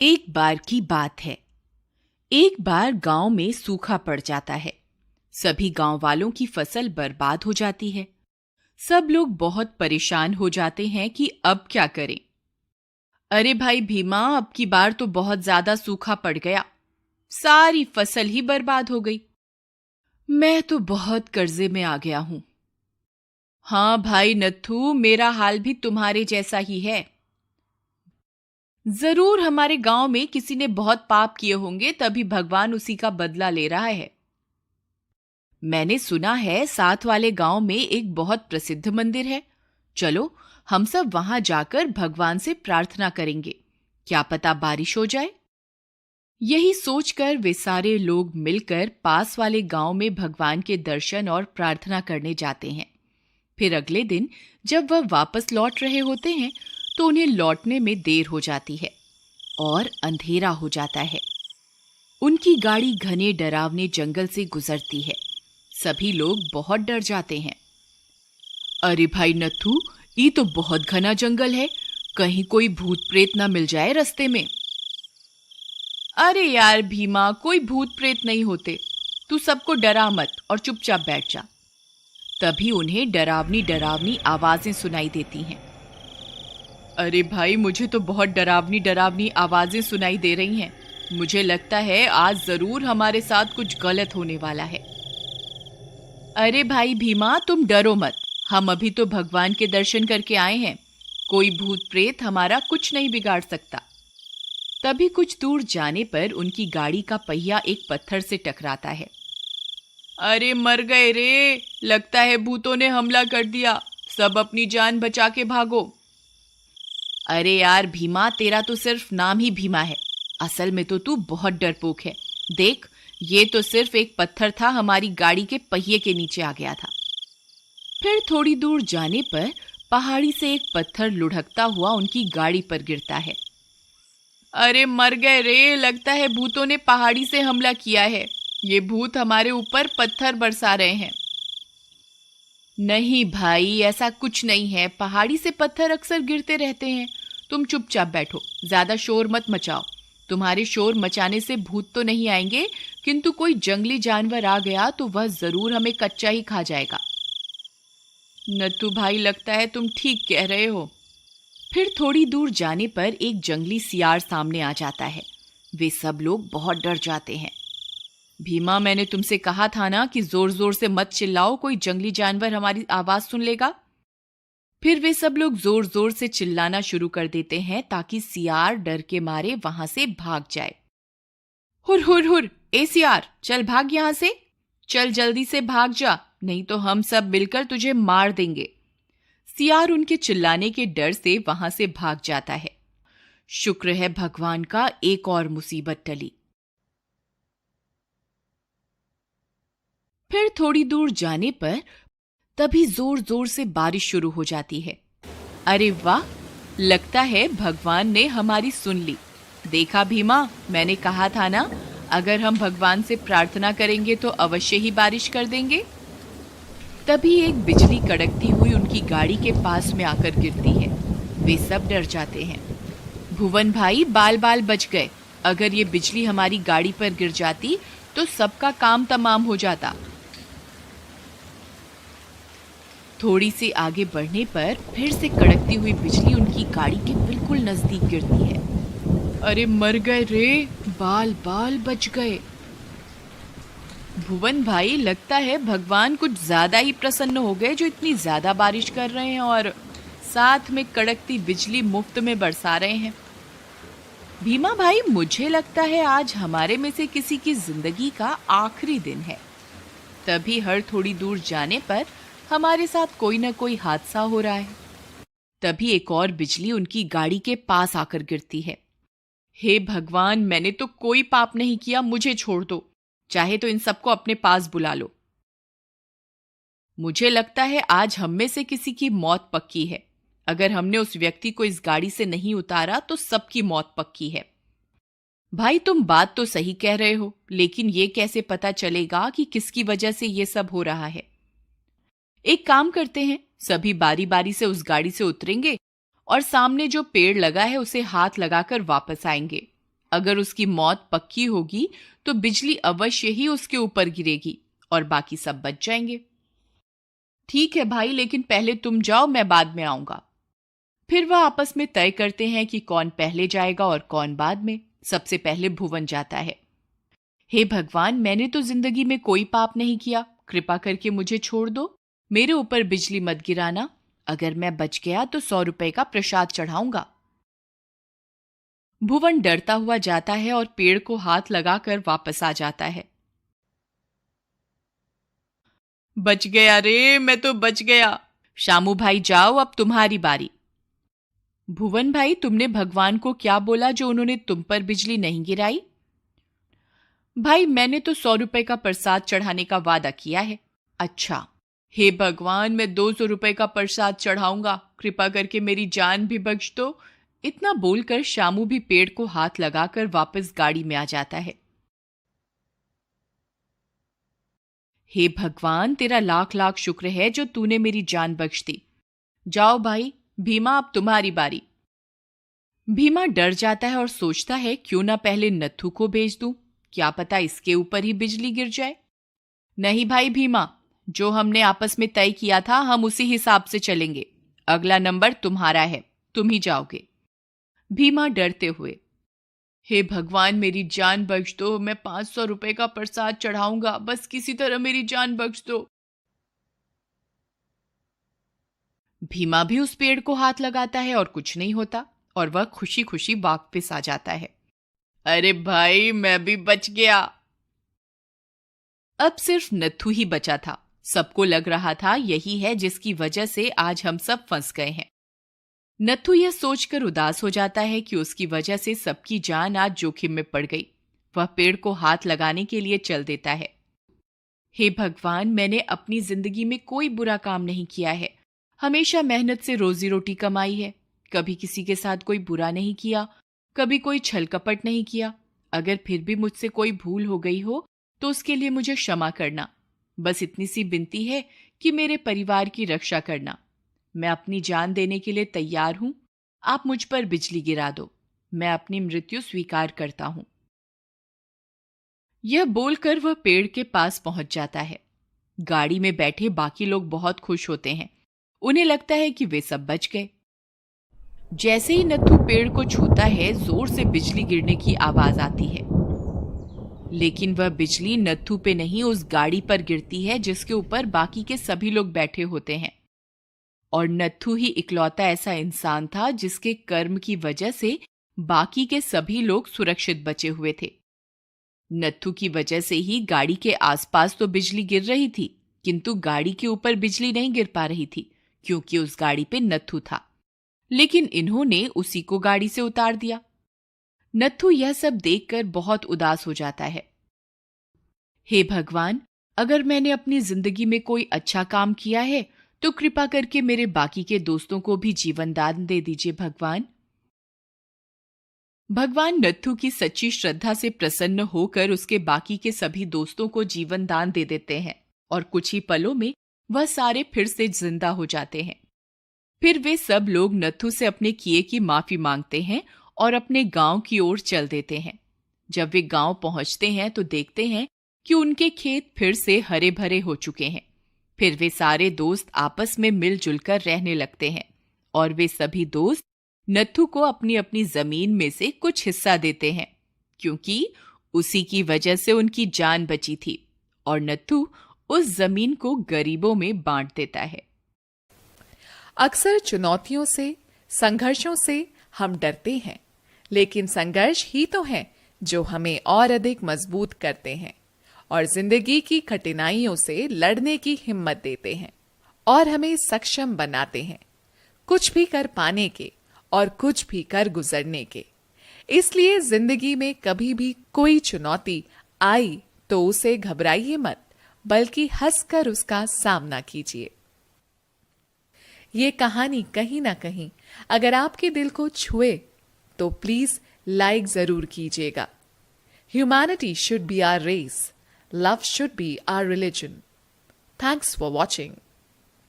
एक बार की बात है। एक बार गांव में सूखा पड़ जाता है। सभी गांव वालों की फसल बर्बाद हो जाती है। सब लोग बहुत परेशान हो जाते हैं कि अब क्या करें। अरे भाई भीमा, अब की बार तो बहुत ज्यादा सूखा पड़ गया। सारी फसल ही बर्बाद हो गई। मैं तो बहुत कर्जे में आ गया हूं। हाँ भाई नत्थू, मेरा हाल भी तुम्हारे जैसा ही है। जरूर हमारे गांव में किसी ने बहुत पाप किए होंगे, तभी भगवान उसी का बदला ले रहा है। मैंने सुना है साथ वाले गांव में एक बहुत प्रसिद्ध मंदिर है। चलो हम सब वहां जाकर भगवान से प्रार्थना करेंगे। क्या पता बारिश हो जाए। यही सोचकर वे सारे लोग मिलकर पास वाले गांव में भगवान के दर्शन और प्रार्थना करने जाते हैं। फिर अगले दिन जब वह वापस लौट रहे होते हैं तो उन्हें लौटने में देर हो जाती है और अंधेरा हो जाता है। उनकी गाड़ी घने डरावने जंगल से गुजरती है। सभी लोग बहुत डर जाते हैं। अरे भाई नत्थू, ये तो बहुत घना जंगल है, कहीं कोई भूत प्रेत ना मिल जाए रास्ते में। अरे यार भीमा, कोई भूत प्रेत नहीं होते। तू सबको डरा मत और चुपचाप बैठ जा। तभी उन्हें डरावनी डरावनी आवाजें सुनाई देती हैं। अरे भाई, मुझे तो बहुत डरावनी डरावनी आवाजें सुनाई दे रही हैं। मुझे लगता है आज जरूर हमारे साथ कुछ गलत होने वाला है। अरे भाई भीमा, तुम डरो मत। हम अभी तो भगवान के दर्शन करके आए हैं। कोई भूत प्रेत हमारा कुछ नहीं बिगाड़ सकता। तभी कुछ दूर जाने पर उनकी गाड़ी का पहिया एक पत्थर से टकराता है। अरे मर गए रे, लगता है भूतों ने हमला कर दिया। सब अपनी जान बचा के भागो। अरे यार भीमा, तेरा तो सिर्फ नाम ही भीमा है। असल में तो तू बहुत डरपोक है। देख, ये तो सिर्फ एक पत्थर था, हमारी गाड़ी के पहिए के नीचे आ गया था। फिर थोड़ी दूर जाने पर पहाड़ी से एक पत्थर लुढ़कता हुआ उनकी गाड़ी पर गिरता है। अरे मर गए रे, लगता है भूतों ने पहाड़ी से हमला किया है। ये भूत हमारे ऊपर पत्थर बरसा रहे हैं। नहीं भाई, ऐसा कुछ नहीं है। पहाड़ी से पत्थर अक्सर गिरते रहते हैं। तुम चुपचाप बैठो, ज्यादा शोर मत मचाओ। तुम्हारे शोर मचाने से भूत तो नहीं आएंगे, किंतु कोई जंगली जानवर आ गया तो वह जरूर हमें कच्चा ही खा जाएगा। नत्थू भाई, लगता है तुम ठीक कह रहे हो। फिर थोड़ी दूर जाने पर एक जंगली सियार सामने आ जाता है। वे सब लोग बहुत डर जाते हैं। भीमा, मैंने तुमसे कहा था ना कि जोर जोर से मत चिल्लाओ, कोई जंगली जानवर हमारी आवाज सुन लेगा। फिर वे सब लोग जोर जोर से चिल्लाना शुरू कर देते हैं ताकि सियार डर के मारे वहां से भाग जाए। हुर हुर हुर, ए सियार, चल भाग यहां से। चल जल्दी से भाग जा, नहीं तो हम सब मिलकर तुझे मार देंगे। सियार उनके चिल्लाने के डर से वहां से भाग जाता है। शुक्र है भगवान का, एक और मुसीबत टली। फिर थोड़ी दूर जाने पर तभी जोर जोर से बारिश शुरू हो जाती है। अरे वाह, लगता है भगवान ने हमारी सुन ली। देखा भीमा, मैंने कहा था ना, अगर हम भगवान से प्रार्थना करेंगे तो अवश्य ही बारिश कर देंगे। तभी एक बिजली कड़कती हुई उनकी गाड़ी के पास में आकर गिरती है। वे सब डर जाते हैं। भुवन भाई, बाल बाल बच गए। अगर ये बिजली हमारी गाड़ी पर गिर जाती तो सबका काम तमाम हो जाता। थोड़ी सी आगे बढ़ने पर फिर से कड़कती हुई बिजली उनकी गाड़ी के बिल्कुल नजदीक गिरती है। अरे मर गए रे, बाल बाल बच गए। भुवन भाई, लगता है भगवान कुछ ज्यादा ही प्रसन्न हो गए जो इतनी ज्यादा बारिश कर रहे हैं और साथ में कड़कती बिजली मुफ्त में बरसा रहे हैं। भीमा भाई, मुझे लगता है आज हमारे में से किसी की जिंदगी का आखिरी दिन है। तभी हर थोड़ी दूर जाने पर हमारे साथ कोई ना कोई हादसा हो रहा है। तभी एक और बिजली उनकी गाड़ी के पास आकर गिरती है। हे भगवान, मैंने तो कोई पाप नहीं किया, मुझे छोड़ दो। चाहे तो इन सबको अपने पास बुला लो। मुझे लगता है आज हम में से किसी की मौत पक्की है। अगर हमने उस व्यक्ति को इस गाड़ी से नहीं उतारा तो सबकी मौत पक्की है। भाई, तुम बात तो सही कह रहे हो, लेकिन ये कैसे पता चलेगा कि किसकी वजह से ये सब हो रहा है। एक काम करते हैं, सभी बारी बारी से उस गाड़ी से उतरेंगे और सामने जो पेड़ लगा है उसे हाथ लगाकर वापस आएंगे। अगर उसकी मौत पक्की होगी तो बिजली अवश्य ही उसके ऊपर गिरेगी और बाकी सब बच जाएंगे। ठीक है भाई, लेकिन पहले तुम जाओ, मैं बाद में आऊंगा। फिर वह आपस में तय करते हैं कि कौन पहले जाएगा और कौन बाद में। सबसे पहले भुवन जाता है। हे भगवान, मैंने तो जिंदगी में कोई पाप नहीं किया, कृपा करके मुझे छोड़ दो, मेरे ऊपर बिजली मत गिराना। अगर मैं बच गया तो 100 रुपए का प्रसाद चढ़ाऊंगा। भुवन डरता हुआ जाता है और पेड़ को हाथ लगाकर वापस आ जाता है। बच गया रे, मैं तो बच गया। शामू भाई जाओ, अब तुम्हारी बारी। भुवन भाई, तुमने भगवान को क्या बोला जो उन्होंने तुम पर बिजली नहीं गिराई? भाई, मैंने तो 100 रुपए का प्रसाद चढ़ाने का वादा किया है। अच्छा, हे भगवान, मैं 200 रुपए का प्रसाद चढ़ाऊंगा, कृपा करके मेरी जान भी बख्श दो। इतना बोलकर शामू भी पेड़ को हाथ लगाकर वापस गाड़ी में आ जाता है। हे भगवान, तेरा लाख लाख शुक्र है जो तूने मेरी जान बख्श दी। जाओ भाई, भीमा अब तुम्हारी बारी। भीमा डर जाता है और सोचता है क्यों ना पहले नत्थू को भेज दूं, क्या पता इसके ऊपर ही बिजली गिर जाए। नहीं भाई भीमा, जो हमने आपस में तय किया था हम उसी हिसाब से चलेंगे। अगला नंबर तुम्हारा है, तुम ही जाओगे। भीमा डरते हुए, हे भगवान मेरी जान बख्श दो, मैं 500 रुपए का प्रसाद चढ़ाऊंगा, बस किसी तरह मेरी जान बख्श दो। भीमा भी उस पेड़ को हाथ लगाता है और कुछ नहीं होता और वह खुशी खुशी वापस आ जाता है। अरे भाई, मैं भी बच गया। अब सिर्फ नत्थू ही बचा था। सबको लग रहा था यही है जिसकी वजह से आज हम सब फंस गए हैं। नत्थू यह सोचकर उदास हो जाता है कि उसकी वजह से सबकी जान आज जोखिम में पड़ गई। वह पेड़ को हाथ लगाने के लिए चल देता है। हे भगवान, मैंने अपनी जिंदगी में कोई बुरा काम नहीं किया है, हमेशा मेहनत से रोजी रोटी कमाई है, कभी किसी के साथ कोई बुरा नहीं किया, कभी कोई छल कपट नहीं किया। अगर फिर भी मुझसे कोई भूल हो गई हो तो उसके लिए मुझे क्षमा करना। बस इतनी सी विनती है कि मेरे परिवार की रक्षा करना। मैं अपनी जान देने के लिए तैयार हूं, आप मुझ पर बिजली गिरा दो, मैं अपनी मृत्यु स्वीकार करता हूं। यह बोलकर वह पेड़ के पास पहुंच जाता है। गाड़ी में बैठे बाकी लोग बहुत खुश होते हैं, उन्हें लगता है कि वे सब बच गए। जैसे ही नत्थू पेड़ को छूता है, जोर से बिजली गिरने की आवाज आती है, लेकिन वह बिजली नत्थू पे नहीं उस गाड़ी पर गिरती है जिसके ऊपर बाकी के सभी लोग बैठे होते हैं। और नत्थू ही इकलौता ऐसा इंसान था जिसके कर्म की वजह से बाकी के सभी लोग सुरक्षित बचे हुए थे। नत्थू की वजह से ही गाड़ी के आसपास तो बिजली गिर रही थी, किंतु गाड़ी के ऊपर बिजली नहीं गिर पा रही थी क्योंकि उस गाड़ी पे नत्थू था। लेकिन इन्होंने उसी को गाड़ी से उतार दिया। नत्थू यह सब देखकर बहुत उदास हो जाता है। हे भगवान, अगर मैंने अपनी जिंदगी में कोई अच्छा काम किया है तो कृपा करके मेरे बाकी के दोस्तों को भी जीवन दान दे दीजिए भगवान। भगवान नत्थू की सच्ची श्रद्धा से प्रसन्न होकर उसके बाकी के सभी दोस्तों को जीवन दान दे देते हैं और कुछ ही पलों में वह सारे फिर से जिंदा हो जाते हैं। फिर वे सब लोग नत्थू से अपने किए की माफी मांगते हैं और अपने गांव की ओर चल देते हैं। जब वे गांव पहुंचते हैं तो देखते हैं कि उनके खेत फिर से हरे भरे हो चुके हैं। फिर वे सारे दोस्त आपस में मिलजुल कर रहने लगते हैं और वे सभी दोस्त नत्थू को अपनी अपनी जमीन में से कुछ हिस्सा देते हैं क्योंकि उसी की वजह से उनकी जान बची थी और नत्थू उस जमीन को गरीबों में बांट देता है। अक्सर चुनौतियों से, संघर्षों से हम डरते हैं, लेकिन संघर्ष ही तो हैं जो हमें और अधिक मजबूत करते हैं और जिंदगी की कठिनाइयों से लड़ने की हिम्मत देते हैं और हमें सक्षम बनाते हैं, कुछ भी कर पाने के और कुछ भी कर गुजरने के। इसलिए जिंदगी में कभी भी कोई चुनौती आई तो उसे घबराइए मत, बल्कि हंसकर उसका सामना कीजिए। ये कहानी कहीं ना कहीं अगर आपके दिल को छुए तो प्लीज लाइक जरूर कीजिएगा। Humanity should be our race, love should be our religion. Thanks for watching.